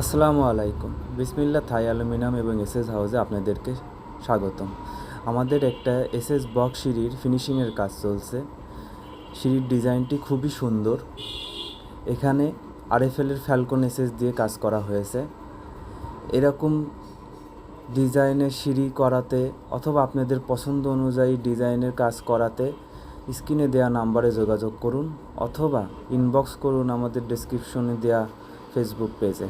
আসসালামু আলাইকুম। বিসমিল্লাহ থাই অ্যালুমিনিয়াম এবং এসএস হাউসে আপনাদেরকে স্বাগতম। আমাদের একটা এসএস বক্স সিঁড়ির ফিনিশিংয়ের কাজ চলছে। সিঁড়ির ডিজাইনটি খুবই সুন্দর। এখানে আরএফএলের ফ্যালকন এসএস দিয়ে কাজ করা হয়েছে। এরকম ডিজাইনের সিঁড়ি করাতে অথবা আপনাদের পছন্দ অনুযায়ী ডিজাইনের কাজ করাতে স্ক্রিনে দেওয়া নাম্বারে যোগাযোগ করুন অথবা ইনবক্স করুন আমাদের ডেসক্রিপশনে দেওয়া ফেসবুক পেজে।